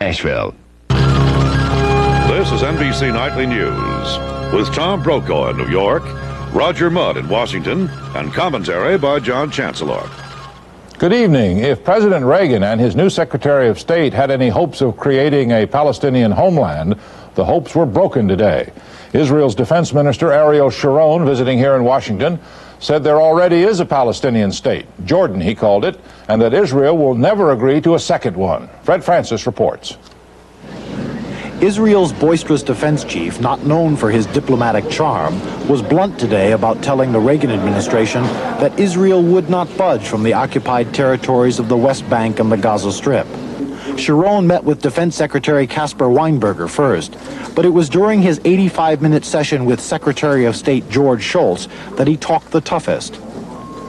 Nashville. This is NBC Nightly News with Tom Brokaw in New York, Roger Mudd in Washington, and commentary by John Chancellor. Good evening. If President Reagan and his new Secretary of State had any hopes of creating a Palestinian homeland, the hopes were broken today. Israel's Defense Minister Ariel Sharon, visiting here in Washington, said there already is a Palestinian state, Jordan he called it, and that Israel will never agree to a second one. Fred Francis reports. Israel's boisterous defense chief, not known for his diplomatic charm, was blunt today about telling the Reagan administration that Israel would not budge from the occupied territories of the West Bank and the Gaza Strip. Sharon met with Defense Secretary Caspar Weinberger first, but it was during his 85-minute session with Secretary of State George Shultz that he talked the toughest.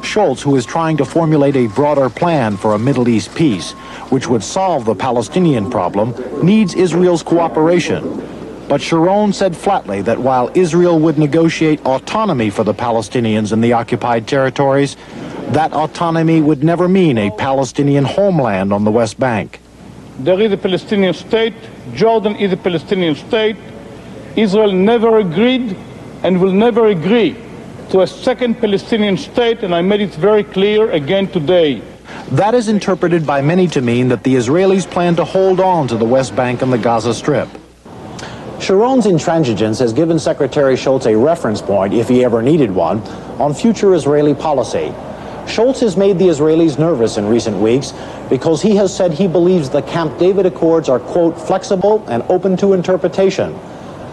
Shultz, who is trying to formulate a broader plan for a Middle East peace, which would solve the Palestinian problem, needs Israel's cooperation. But Sharon said flatly that while Israel would negotiate autonomy for the Palestinians in the occupied territories, that autonomy would never mean a Palestinian homeland on the West Bank. There is a Palestinian state. Jordan is a Palestinian state. Israel never agreed and will never agree to a second Palestinian state, and I made it very clear again today. That is interpreted by many to mean that the Israelis plan to hold on to the West Bank and the Gaza Strip. Sharon's intransigence has given Secretary Shultz a reference point, if he ever needed one, on future Israeli policy. Shultz has made the Israelis nervous in recent weeks because he has said he believes the Camp David Accords are, quote, flexible and open to interpretation.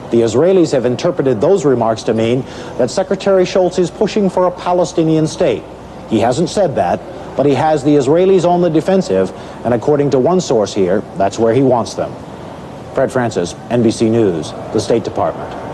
The Israelis have interpreted those remarks to mean that Secretary Shultz is pushing for a Palestinian state. He hasn't said that, but he has the Israelis on the defensive, and according to one source here, that's where he wants them. Fred Francis, NBC News, the State Department.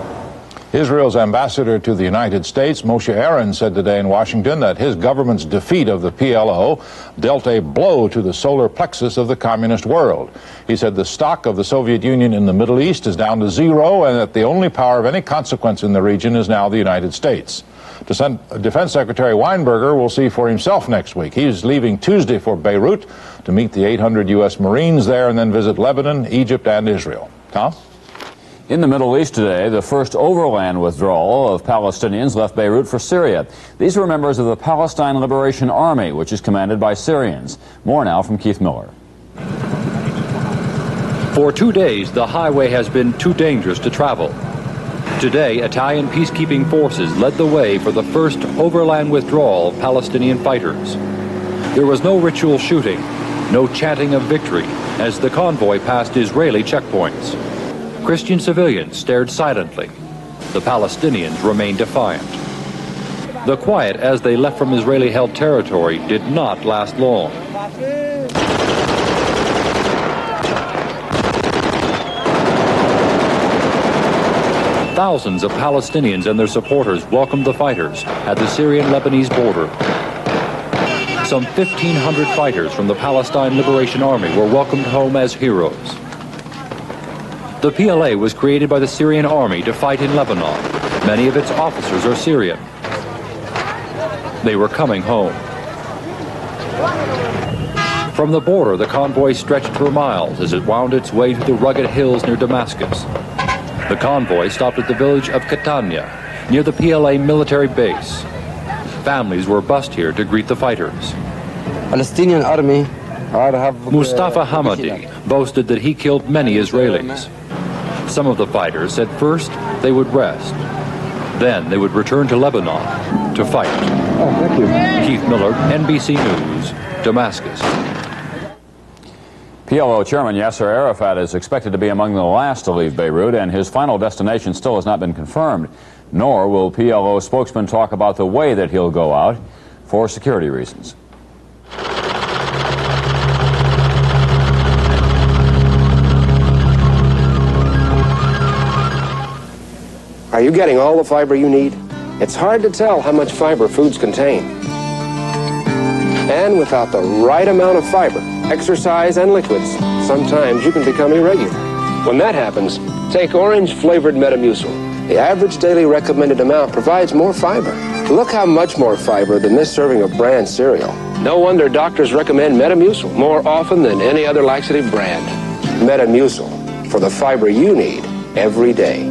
Israel's ambassador to the United States, Moshe Aaron, said today in Washington that his government's defeat of the PLO dealt a blow to the solar plexus of the communist world. He said the stock of the Soviet Union in the Middle East is down to zero and that the only power of any consequence in the region is now the United States. Defense Secretary Weinberger will see for himself next week. He's leaving Tuesday for Beirut to meet the 800 U.S. Marines there and then visit Lebanon, Egypt, and Israel. Tom? In the Middle East today, the first overland withdrawal of Palestinians left Beirut for Syria. These were members of the Palestine Liberation Army, which is commanded by Syrians. More now from Keith Miller. For 2 days, the highway has been too dangerous to travel. Today, Italian peacekeeping forces led the way for the first overland withdrawal of Palestinian fighters. There was no ritual shooting, no chanting of victory as the convoy passed Israeli checkpoints. Christian civilians stared silently. The Palestinians remained defiant. The quiet as they left from Israeli-held territory did not last long. Thousands of Palestinians and their supporters welcomed the fighters at the Syrian-Lebanese border. Some 1,500 fighters from the Palestine Liberation Army were welcomed home as heroes. The PLA was created by the Syrian army to fight in Lebanon. Many of its officers are Syrian. They were coming home. From the border, the convoy stretched for miles as it wound its way through the rugged hills near Damascus. The convoy stopped at the village of Catania, near the PLA military base. Families were bussed here to greet the fighters. Palestinian army Mustafa Hamadi boasted that he killed many Israelis. Some of the fighters said first they would rest, then they would return to Lebanon to fight. Oh, thank you. Keith Miller, NBC News, Damascus. PLO Chairman Yasser Arafat is expected to be among the last to leave Beirut, and his final destination still has not been confirmed. Nor will PLO spokesman talk about the way that he'll go out for security reasons. Are you getting all the fiber you need? It's hard to tell how much fiber foods contain. And without the right amount of fiber, exercise and liquids, sometimes you can become irregular. When that happens, take orange-flavored Metamucil. The average daily recommended amount provides more fiber. Look how much more fiber than this serving of bran cereal. No wonder doctors recommend Metamucil more often than any other laxative brand. Metamucil, for the fiber you need every day.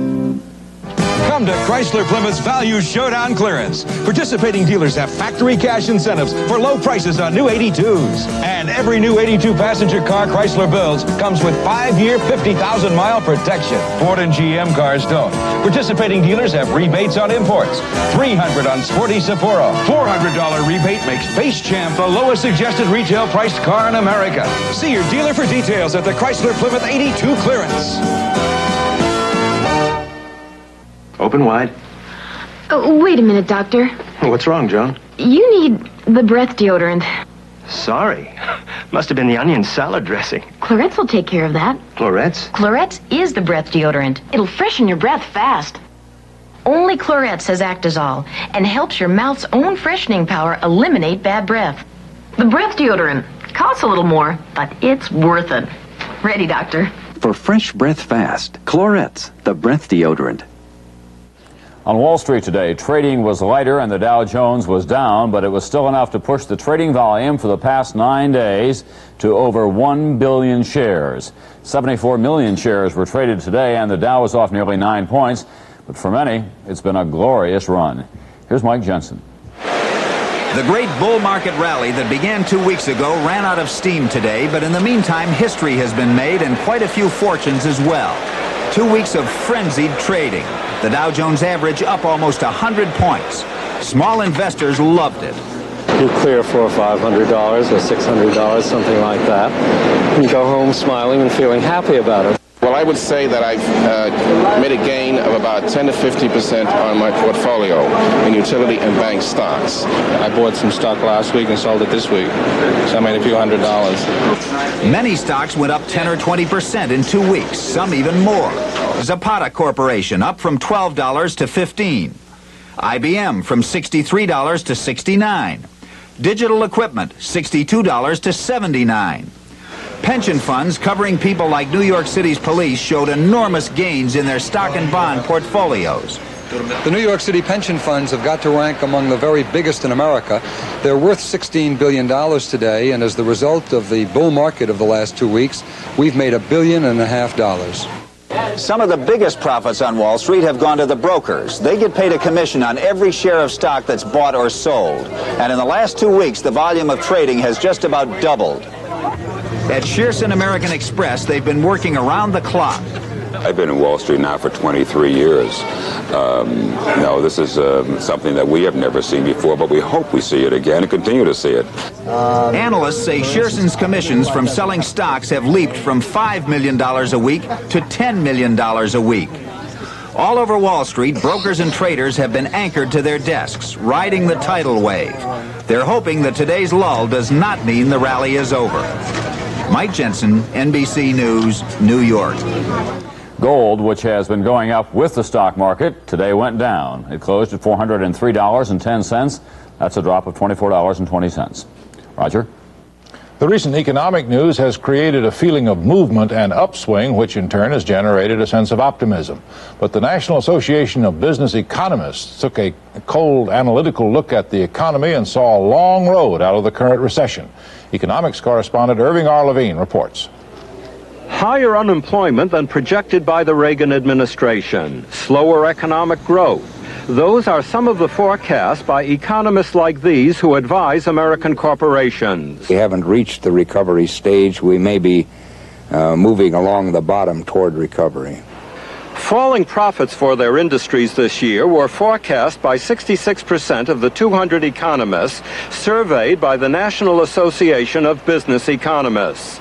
Come to Chrysler Plymouth's Value Showdown Clearance. Participating dealers have factory cash incentives for low prices on new 82s. And every new 82 passenger car Chrysler builds comes with 5-year, 50,000-mile protection. Ford and GM cars don't. Participating dealers have rebates on imports. $300 on sporty Sapporo. $400 rebate makes Face Champ the lowest suggested retail priced car in America. See your dealer for details at the Chrysler Plymouth 82 Clearance. Open wide. Oh, wait a minute, Doctor. What's wrong, Joan? You need the breath deodorant. Sorry. Must have been the onion salad dressing. Clorette's will take care of that. Clorette's? Clorette's is the breath deodorant. It'll freshen your breath fast. Only Clorette's has Actazol and helps your mouth's own freshening power eliminate bad breath. The breath deodorant costs a little more, but it's worth it. Ready, Doctor? For fresh breath fast, Clorette's, the breath deodorant. On Wall Street today, trading was lighter and the Dow Jones was down, but it was still enough to push the trading volume for the past 9 days to over 1 billion shares. 74 million shares were traded today, and the Dow was off nearly 9 points. But for many, it's been a glorious run. Here's Mike Jensen. The great bull market rally that began 2 weeks ago ran out of steam today, but in the meantime, history has been made and quite a few fortunes as well. 2 weeks of frenzied trading. The Dow Jones average up almost 100 points. Small investors loved it. You clear $400 or $500 or $600, something like that, and go home smiling and feeling happy about it. Well, I would say that I've made a gain of about 10 to 50% on my portfolio in utility and bank stocks. I bought some stock last week and sold it this week, so I made a few $100s. Many stocks went up 10 or 20% in 2 weeks, some even more. Zapata Corporation up from $12 to $15. IBM from $63 to $69. Digital Equipment $62 to $79. Pension funds covering people like New York City's police showed enormous gains in their stock and bond portfolios. The New York City pension funds have got to rank among the very biggest in America. They're worth $16 billion today, and as the result of the bull market of the last 2 weeks, we've made $1.5 billion. Some of the biggest profits on Wall Street have gone to the brokers. They get paid a commission on every share of stock that's bought or sold. And in the last 2 weeks, the volume of trading has just about doubled. At Shearson American Express, they've been working around the clock. I've been in Wall Street now for 23 years. This is something that we have never seen before, but we hope we see it again and continue to see it. Analysts say Shearson's commissions from selling stocks have leaped from $5 million a week to $10 million a week. All over Wall Street, brokers and traders have been anchored to their desks, riding the tidal wave. They're hoping that today's lull does not mean the rally is over. Mike Jensen, NBC News, New York. Gold, which has been going up with the stock market, today went down. It closed at $403.10. That's a drop of $24.20. Roger? The recent economic news has created a feeling of movement and upswing, which in turn has generated a sense of optimism. But the National Association of Business Economists took a cold analytical look at the economy and saw a long road out of the current recession. Economics correspondent Irving R. Levine reports. Higher unemployment than projected by the Reagan administration, slower economic growth. Those are some of the forecasts by economists like these who advise American corporations. We haven't reached the recovery stage. We may be moving along the bottom toward recovery. Falling profits for their industries this year were forecast by 66% of the 200 economists surveyed by the National Association of Business Economists.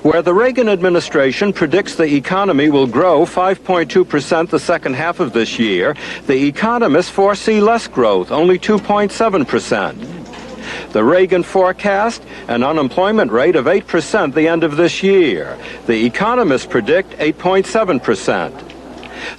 Where the Reagan administration predicts the economy will grow 5.2% the second half of this year, the economists foresee less growth, only 2.7%. The Reagan forecast, an unemployment rate of 8% the end of this year. The economists predict 8.7%.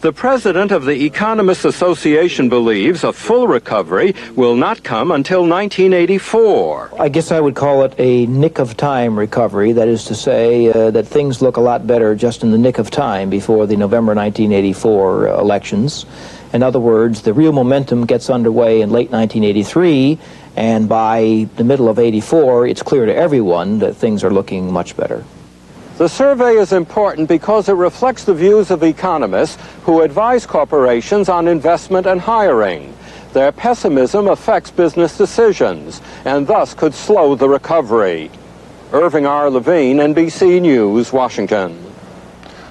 The president of the Economists Association believes a full recovery will not come until 1984. I guess I would call it a nick-of-time recovery. That is to say that things look a lot better just in the nick of time before the November 1984 elections. In other words, the real momentum gets underway in late 1983, and by the middle of '84, it's clear to everyone that things are looking much better. The survey is important because it reflects the views of economists who advise corporations on investment and hiring. Their pessimism affects business decisions and thus could slow the recovery. Irving R. Levine, NBC News, Washington.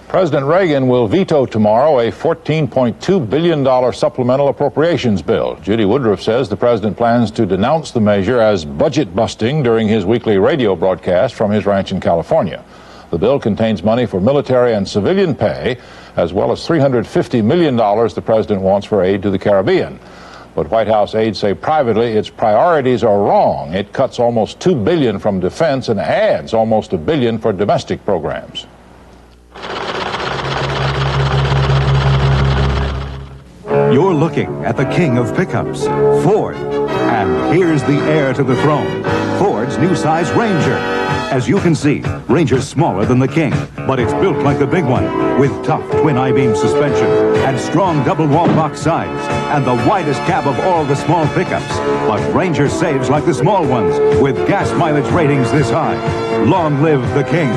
President Reagan will veto tomorrow a $14.2 billion supplemental appropriations bill. Judy Woodruff says the president plans to denounce the measure as budget busting during his weekly radio broadcast from his ranch in California. The bill contains money for military and civilian pay, as well as $350 million the president wants for aid to the Caribbean. But White House aides say privately its priorities are wrong. It cuts almost $2 billion from defense and adds almost $1 billion for domestic programs. You're looking at the king of pickups, Ford. And here's the heir to the throne, Ford's new size Ranger. As you can see, Ranger's smaller than the King, but it's built like the big one, with tough twin I-beam suspension and strong double-wall box sides, and the widest cab of all the small pickups. But Ranger saves like the small ones, with gas mileage ratings this high. Long live the King.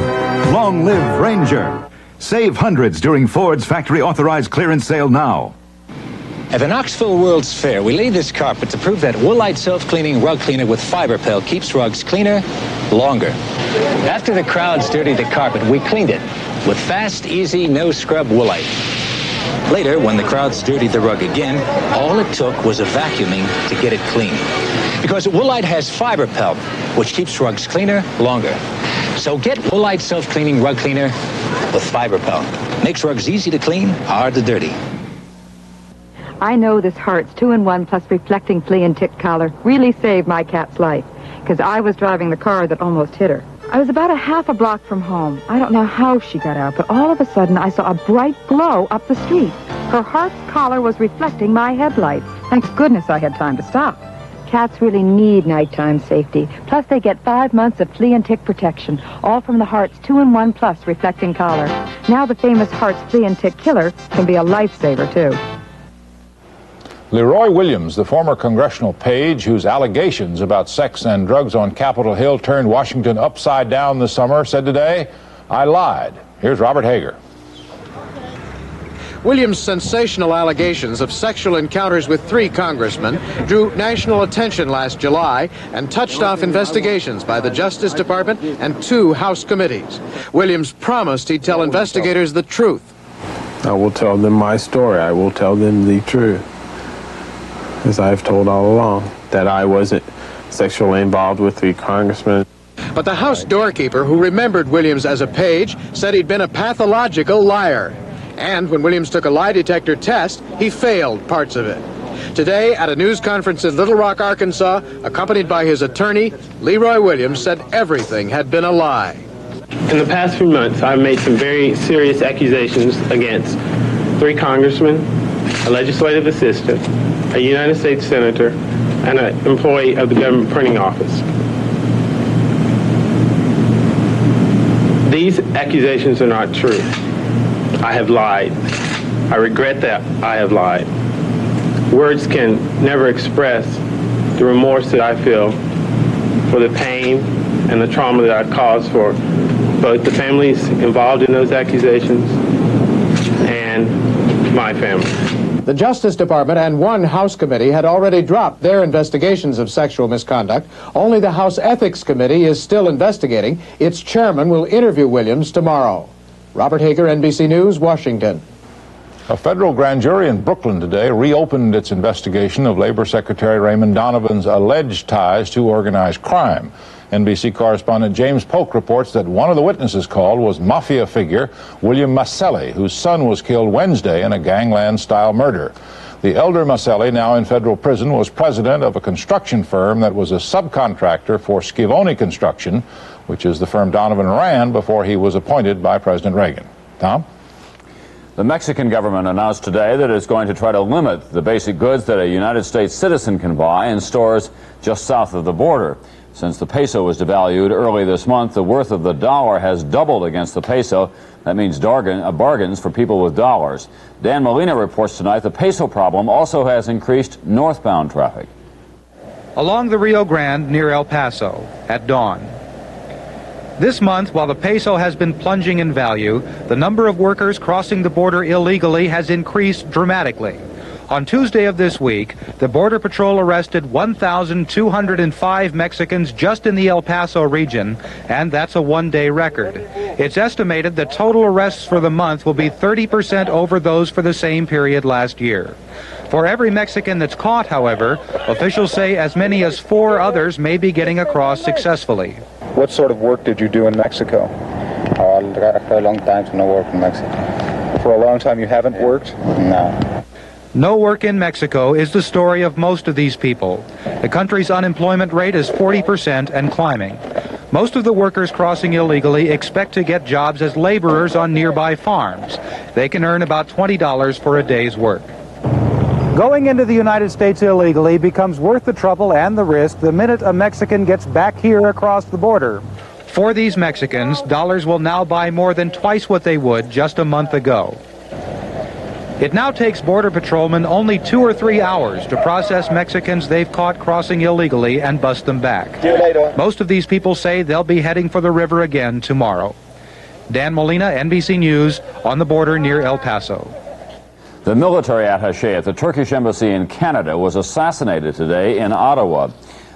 Long live Ranger. Save hundreds during Ford's factory-authorized clearance sale now. At the Knoxville World's Fair, we laid this carpet to prove that Woolite self-cleaning rug cleaner with fiber pelt keeps rugs cleaner longer. After the crowds dirtied the carpet, we cleaned it with fast, easy, no-scrub Woolite. Later, when the crowds dirtied the rug again, all it took was a vacuuming to get it clean. Because Woolite has fiber pelt, which keeps rugs cleaner longer. So get Woolite self-cleaning rug cleaner with fiber pelt. Makes rugs easy to clean, hard to dirty. I know this Hart's 2-in-1 plus reflecting flea and tick collar really saved my cat's life, because I was driving the car that almost hit her. I was about a half a block from home. I don't know how she got out, but all of a sudden I saw a bright glow up the street. Her Hart's collar was reflecting my headlights. Thank goodness I had time to stop. Cats really need nighttime safety. Plus they get 5 months of flea and tick protection, all from the Hart's 2-in-1 plus reflecting collar. Now the famous Hart's flea and tick killer can be a lifesaver too. Leroy Williams, the former congressional page whose allegations about sex and drugs on Capitol Hill turned Washington upside down this summer, said today, "I lied." Here's Robert Hager. Williams' sensational allegations of sexual encounters with 3 congressmen drew national attention last July and touched off investigations by the Justice Department and 2 House committees. Williams promised he'd tell investigators the truth. I will tell them my story. I will tell them the truth, as I've told all along, that I wasn't sexually involved with 3 congressmen. But the House doorkeeper, who remembered Williams as a page, said he'd been a pathological liar. And when Williams took a lie detector test, he failed parts of it. Today, at a news conference in Little Rock, Arkansas, accompanied by his attorney, Leroy Williams said everything had been a lie. In the past few months, I've made some very serious accusations against 3 congressmen, a legislative assistant, a United States senator, and an employee of the government printing office. These accusations are not true. I have lied. I regret that I have lied. Words can never express the remorse that I feel for the pain and the trauma that I've caused for both the families involved in those accusations and my family. The Justice Department and 1 House committee had already dropped their investigations of sexual misconduct. Only the House Ethics Committee is still investigating. Its chairman will interview Williams tomorrow. Robert Hager, NBC News, Washington. A federal grand jury in Brooklyn today reopened its investigation of Labor Secretary Raymond Donovan's alleged ties to organized crime. NBC correspondent James Polk reports that one of the witnesses called was mafia figure William Maselli, whose son was killed Wednesday in a gangland-style murder. The elder Maselli, now in federal prison, was president of a construction firm that was a subcontractor for Schivoni Construction, which is the firm Donovan ran before he was appointed by President Reagan. Tom? The Mexican government announced today that it's going to try to limit the basic goods that a United States citizen can buy in stores just south of the border. Since the peso was devalued early this month, the worth of the dollar has doubled against the peso. That means bargains for people with dollars. Dan Molina reports tonight the peso problem also has increased northbound traffic. Along the Rio Grande near El Paso at dawn, This month, while the peso has been plunging in value, the number of workers crossing the border illegally has increased dramatically. On Tuesday of this week, the Border Patrol arrested 1,205 Mexicans just in the El Paso region, and that's a one-day record. It's estimated that total arrests for the month will be 30% over those for the same period last year. For every Mexican that's caught, however, officials say as many as 4 others may be getting across successfully. What sort of work did you do in Mexico? For a long time to no work in Mexico. For a long time you haven't worked? No. No work in Mexico is the story of most of these people. The country's unemployment rate is 40% and climbing. Most of the workers crossing illegally expect to get jobs as laborers on nearby farms. They can earn about $20 for a day's work. Going into the United States illegally becomes worth the trouble and the risk the minute a Mexican gets back here across the border. For these Mexicans, dollars will now buy more than twice what they would just a month ago. It now takes Border Patrolmen only 2 or 3 hours to process Mexicans they've caught crossing illegally and bust them back. See you later. Most of these people say they'll be heading for the river again tomorrow. Dan Molina, NBC News, on the border near El Paso. The military attaché at the Turkish embassy in Canada was assassinated today in Ottawa.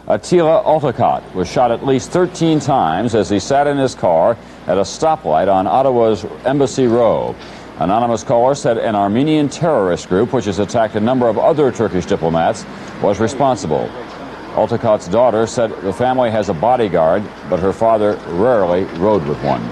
Attila Altakat was shot at least 13 times as he sat in his car at a stoplight on Ottawa's Embassy Row. Anonymous caller said an Armenian terrorist group, which has attacked a number of other Turkish diplomats, was responsible. Altakat's daughter said the family has a bodyguard, but her father rarely rode with one.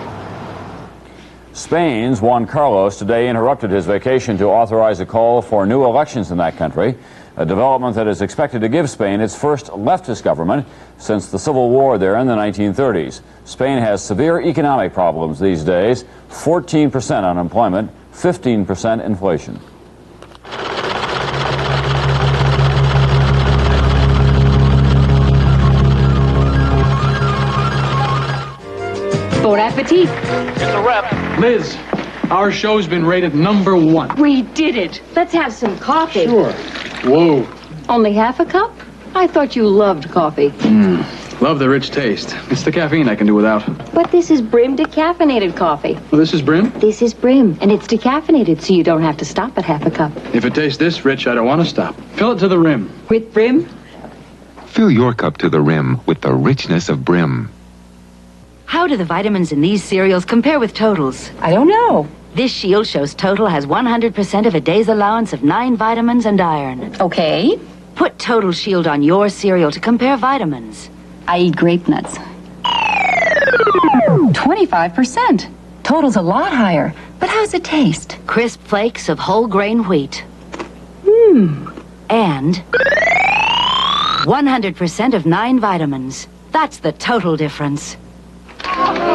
Spain's Juan Carlos today interrupted his vacation to authorize a call for new elections in that country, a development that is expected to give Spain its first leftist government since the civil war there in the 1930s. Spain has severe economic problems these days, 14% unemployment, 15% inflation. Bon appetit. It's a wrap. Liz, our show's been rated #1. We did it. Let's have some coffee. Sure. Whoa. Only half a cup? I thought you loved coffee. Love the rich taste. It's the caffeine I can do without. But this is Brim decaffeinated coffee. Well, this is Brim? This is Brim, and it's decaffeinated, so you don't have to stop at half a cup. If it tastes this rich, I don't want to stop. Fill it to the rim. With Brim? Fill your cup to the rim with the richness of Brim. How do the vitamins in these cereals compare with Total's? I don't know. This shield shows Total has 100% of a day's allowance of 9 vitamins and iron. Okay. Put Total Shield on your cereal to compare vitamins. I eat grape nuts. 25%. Total's a lot higher. But how's it taste? Crisp flakes of whole grain wheat. And 100% of 9 vitamins. That's the total difference.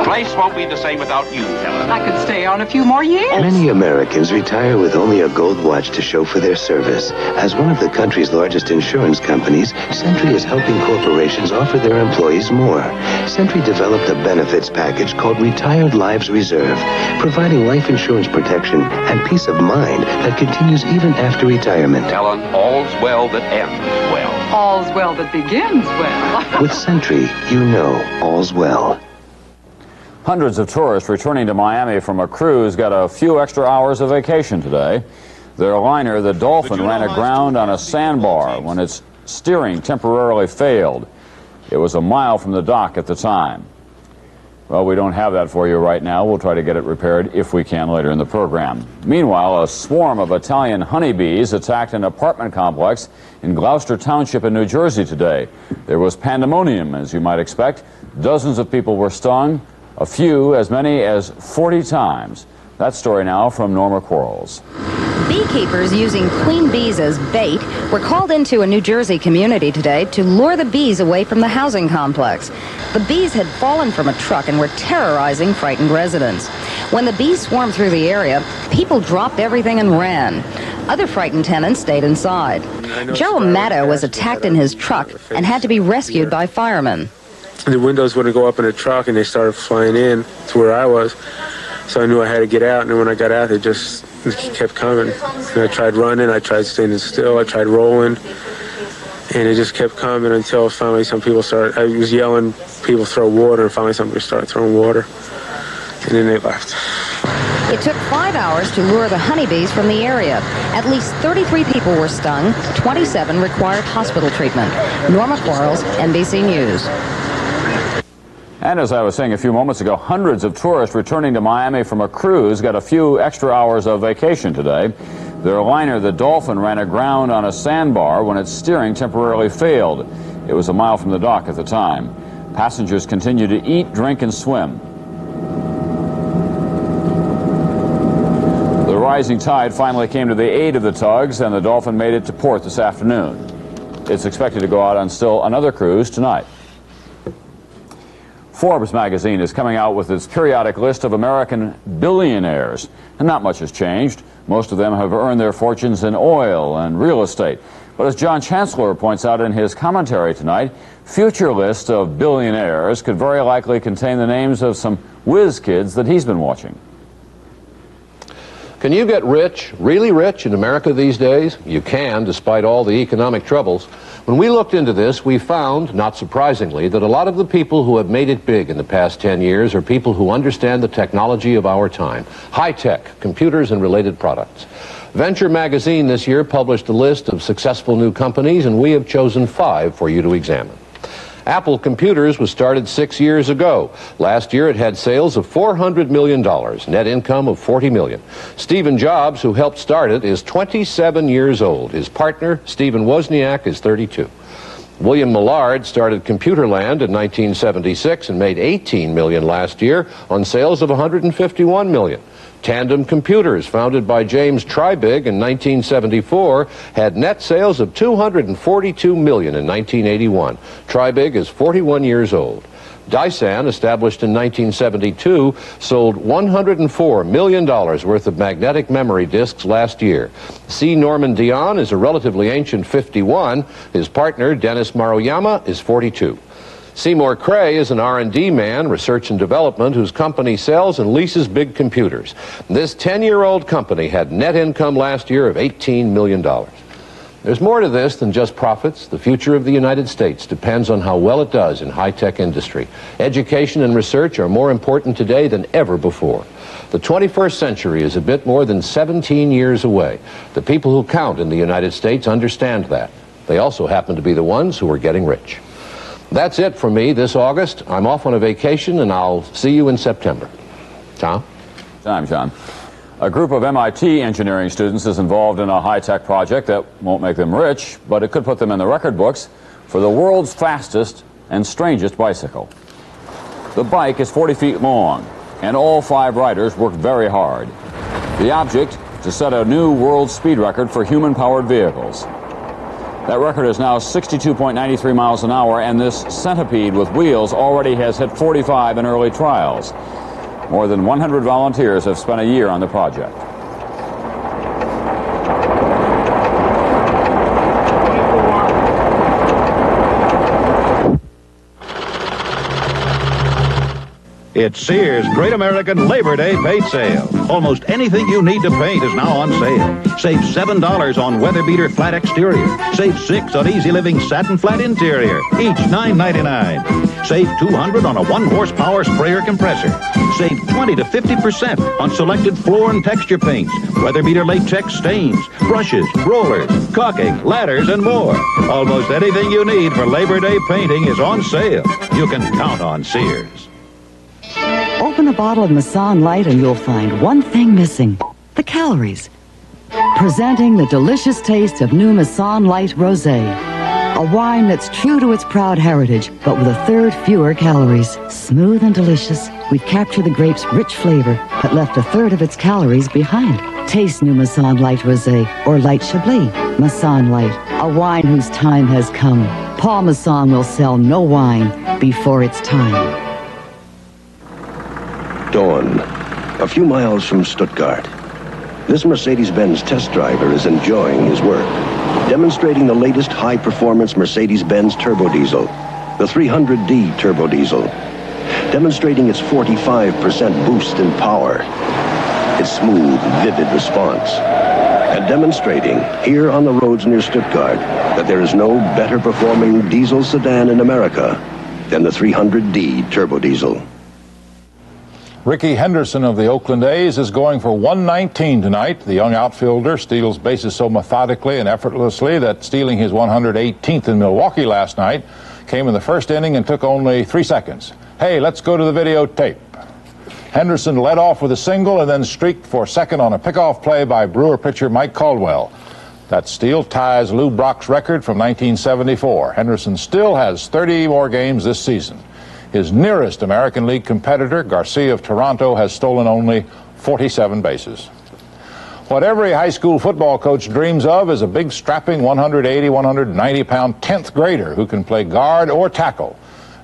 Place won't be the same without you, Helen. I could stay on a few more years. Many Americans retire with only a gold watch to show for their service. As one of the country's largest insurance companies, Century is helping corporations offer their employees more. Century developed a benefits package called Retired Lives Reserve, providing life insurance protection and peace of mind that continues even after retirement. Helen, all's well that ends well. All's well that begins well. With Century, you know all's well. Hundreds of tourists returning to Miami from a cruise got a few extra hours of vacation today. Their liner, the Dolphin, ran aground on a sandbar when its steering temporarily failed. It was a mile from the dock at the time. Well, we don't have that for you right now. We'll try to get it repaired if we can later in the program. Meanwhile, a swarm of Italian honeybees attacked an apartment complex in Gloucester Township in New Jersey today. There was pandemonium, as you might expect. Dozens of people were stung. A few, as many as 40 times. That story now from Norma Quarles. Beekeepers using queen bees as bait were called into a New Jersey community today to lure the bees away from the housing complex. The bees had fallen from a truck and were terrorizing frightened residents. When the bees swarmed through the area, people dropped everything and ran. Other frightened tenants stayed inside. Joe Amato was attacked in his truck and had to be rescued by firemen. The windows wouldn't go up in the truck, and they started flying in to where I was. So I knew I had to get out, and then when I got out, they just kept coming. And I tried running, I tried standing still, I tried rolling, And it just kept coming until finally some people started, I was yelling, people throw water, and finally somebody started throwing water. And then they left. It took 5 hours to lure the honeybees from the area. At least 33 people were stung. 27 required hospital treatment. Norma Quarles, NBC News. And as I was saying a few moments ago, hundreds of tourists returning to Miami from a cruise got a few extra hours of vacation today. Their liner, the Dolphin, ran aground on a sandbar when its steering temporarily failed. It was a mile from the dock at the time. Passengers continued to eat, drink, and swim. The rising tide finally came to the aid of the tugs, and the Dolphin made it to port this afternoon. It's expected to go out on still another cruise tonight. Forbes magazine is coming out with its periodic list of American billionaires, and not much has changed. Most of them have earned their fortunes in oil and real estate. But as John Chancellor points out in his commentary tonight, future lists of billionaires could very likely contain the names of some whiz kids that he's been watching. Can you get rich, really rich, in America these days? You can, despite all the economic troubles. When we looked into this, we found, not surprisingly, that a lot of the people who have made it big in the past 10 years are people who understand the technology of our time. High-tech, computers and related products. Venture magazine this year published a list of successful new companies, and we have chosen 5 for you to examine. Apple Computers was started 6 years ago. Last year it had sales of $400 million, net income of $40 million. Stephen Jobs, who helped start it, is 27 years old. His partner, Stephen Wozniak, is 32. William Millard started Computerland in 1976 and made $18 million last year on sales of $151 million. Tandem Computers, founded by James Trybig in 1974, had net sales of $242 million in 1981. Trybig is 41 years old. Dyson, established in 1972, sold $104 million worth of magnetic memory disks last year. C. Norman Dion is a relatively ancient 51. His partner, Dennis Maruyama, is 42. Seymour Cray is an R&D man, research and development, whose company sells and leases big computers. This 10-year-old company had net income last year of $18 million. There's more to this than just profits. The future of the United States depends on how well it does in high-tech industry. Education and research are more important today than ever before. The 21st century is a bit more than 17 years away. The people who count in the United States understand that. They also happen to be the ones who are getting rich. That's it for me this August. I'm off on a vacation, and I'll see you in September. Tom? Time, John. A group of MIT engineering students is involved in a high-tech project that won't make them rich, but it could put them in the record books for the world's fastest and strangest bicycle. The bike is 40 feet long, and all 5 riders worked very hard. The object, to set a new world speed record for human-powered vehicles. That record is now 62.93 miles an hour, and this centipede with wheels already has hit 45 in early trials. More than 100 volunteers have spent a year on the project. It's Sears' Great American Labor Day paint sale. Almost anything you need to paint is now on sale. Save $7 on Weather Beater flat exterior. Save $6 on Easy Living satin flat interior, each $9.99. Save $200 on a 1-horsepower sprayer compressor. Save 20 to 50% on selected floor and texture paints, Weather Beater latex stains, brushes, rollers, caulking, ladders, and more. Almost anything you need for Labor Day painting is on sale. You can count on Sears. Open a bottle of Masson Light and you'll find one thing missing: the calories. Presenting the delicious taste of new Masson Light Rosé. A wine that's true to its proud heritage, but with 1/3 fewer calories. Smooth and delicious, we've captured the grape's rich flavor, but left 1/3 of its calories behind. Taste new Masson Light Rosé or Light Chablis. Masson Light, a wine whose time has come. Paul Masson will sell no wine before its time. Dawn, a few miles from Stuttgart. This Mercedes-Benz test driver is enjoying his work, demonstrating the latest high-performance Mercedes-Benz turbo diesel, the 300D turbo diesel, demonstrating its 45% boost in power. its smooth, vivid response. And demonstrating, here on the roads near Stuttgart, that there is no better performing diesel sedan in America than the 300D turbo diesel. Ricky Henderson of the Oakland A's is going for 119 tonight. The young outfielder steals bases so methodically and effortlessly that stealing his 118th in Milwaukee last night came in the first inning and took only 3 seconds. Hey, let's go to the videotape. Henderson led off with a single and then streaked for second on a pickoff play by Brewer pitcher Mike Caldwell. That steal ties Lou Brock's record from 1974. Henderson still has 30 more games this season. His nearest American League competitor, Garcia of Toronto, has stolen only 47 bases. What every high school football coach dreams of is a big, strapping 180, 190-pound 10th grader who can play guard or tackle.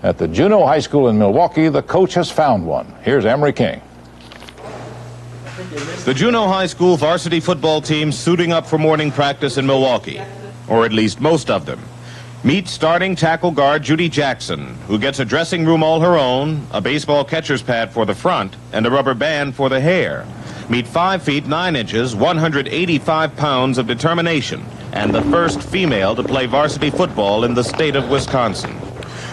At the Juneau High School in Milwaukee, the coach has found one. Here's Emery King. The Juneau High School varsity football team suiting up for morning practice in Milwaukee, or at least most of them. Meet starting tackle guard Judy Jackson, who gets a dressing room all her own, a baseball catcher's pad for the front, and a rubber band for the hair. Meet 5 feet 9 inches, 185 pounds of determination, and the first female to play varsity football in the state of Wisconsin.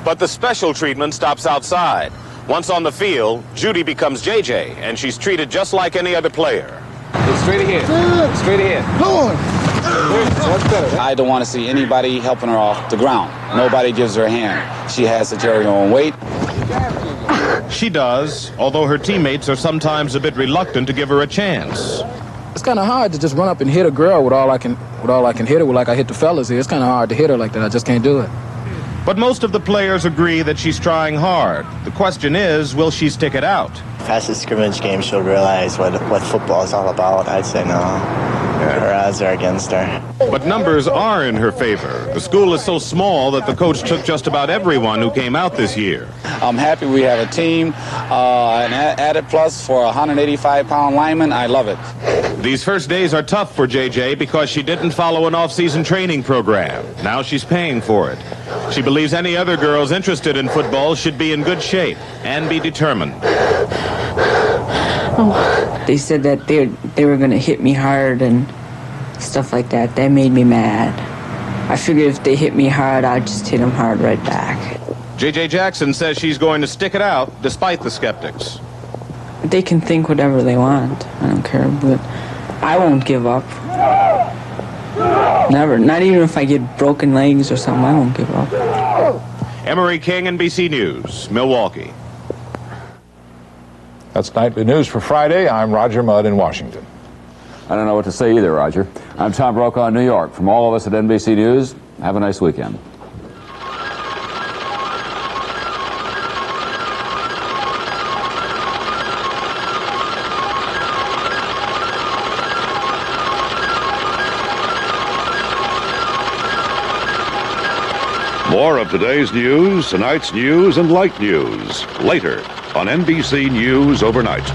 But the special treatment stops outside. Once on the field, Judy becomes JJ, and she's treated just like any other player. Straight ahead. Straight ahead. Lord. I don't want to see anybody helping her off the ground. Nobody gives her a hand. She has to carry her own weight. She does, although her teammates are sometimes a bit reluctant to give her a chance. It's kind of hard to just run up and hit a girl with all I can hit her with, like I hit the fellas here. It's kind of hard to hit her like that. I just can't do it. But most of the players agree that she's trying hard. The question is, will she stick it out? Past the scrimmage game, she'll realize what football is all about. I'd say no. Her odds are against her. But numbers are in her favor. The school is so small that the coach took just about everyone who came out this year. I'm happy we have a team, an added plus for a 185-pound lineman. I love it. These first days are tough for JJ because she didn't follow an off-season training program. Now she's paying for it. She believes any other girls interested in football should be in good shape and be determined. They said that they were going to hit me hard and stuff like that. That made me mad. I figured if they hit me hard, I'd just hit them hard right back. JJ Jackson says she's going to stick it out despite the skeptics. They can think whatever they want. I don't care, but I won't give up. Never. Not even if I get broken legs or something, I won't give up. Emery King, NBC News, Milwaukee. That's Nightly News for Friday. I'm Roger Mudd in Washington. I don't know what to say either, Roger. I'm Tom Brokaw in New York. From all of us at NBC News, have a nice weekend. More of today's news, tonight's news, and light news later on NBC News Overnight.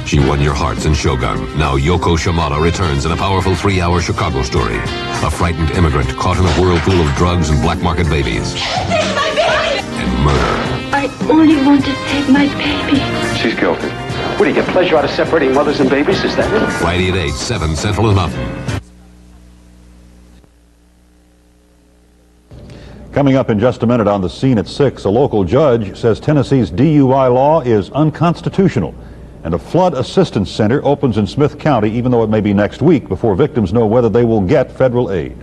She won your hearts in Shogun. Now Yoko Shimada returns in a powerful 3-hour Chicago story. A frightened immigrant caught in a whirlpool of drugs and black market babies. Take my baby! And murder. I only want to save my baby. She's guilty. What do you get pleasure out of separating mothers and babies? Is that it? Friday at 8, 7 Central and Mountain. Coming up in just a minute on The Scene at 6, a local judge says Tennessee's DUI law is unconstitutional. And a flood assistance center opens in Smith County, even though it may be next week, before victims know whether they will get federal aid.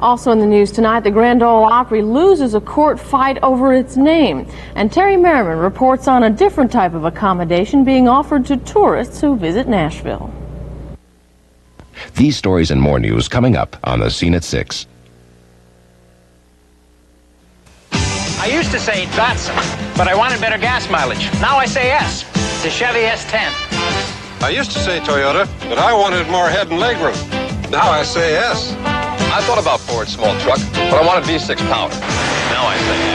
Also in the news tonight, the Grand Ole Opry loses a court fight over its name. And Terry Merriman reports on a different type of accommodation being offered to tourists who visit Nashville. These stories and more news coming up on The Scene at 6. I used to say Datsun, but I wanted better gas mileage. Now I say S. The Chevy S10. I used to say Toyota, but I wanted more head and leg room. Now I say S. I thought about Ford small truck, but I wanted V6 power. Now I say S.